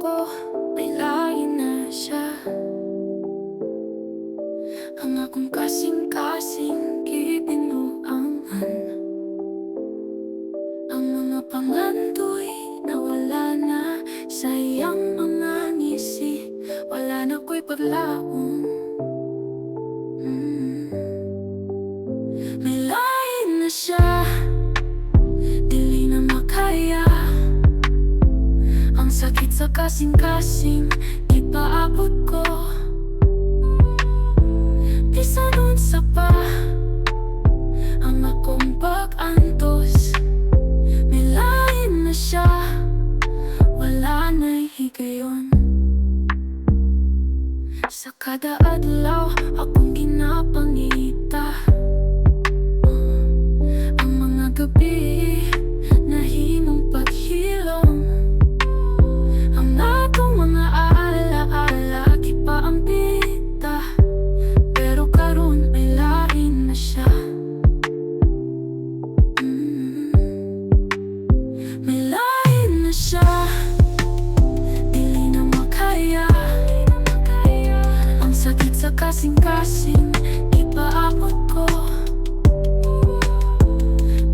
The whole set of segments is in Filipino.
ko, may lain na siya. Ang akong kasingkasing gibinuangan. Ang mga pangandoy nawala na sa iyang mga ngisi. Wala na ko'y paglaom. May lain na siya, dili na makaya. Ang sakit sa kasingkasing gipaabot ko. Bisan unsa pa ang akong pag-antos. May lain na siya, wala na'y higayon. Sa kada adlaw akong ginapangita. Ang mga gabii nahimong paghilom. Ang atong mga alaala gipaambita. Pero karon may lain na siya. May lain na siya, dili na makaya. Ang sakit sa kasingkasing gipaabot ko.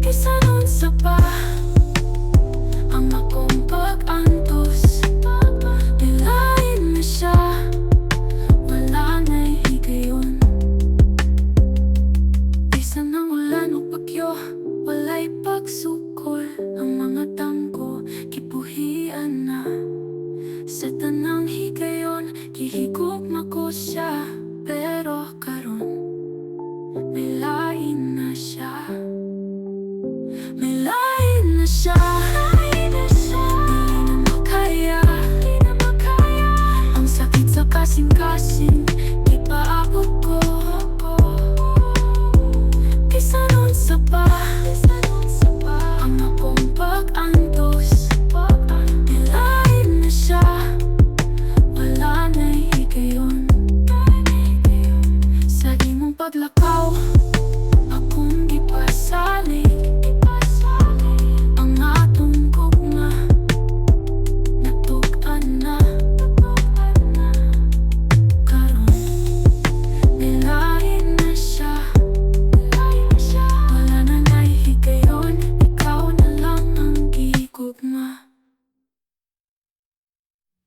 Bisan unsa pa ang akong pag-antos. May lain na siya, wala na'y higayon. Bisan ang ulan o bagyo, wala'y pagsukol. Ang mga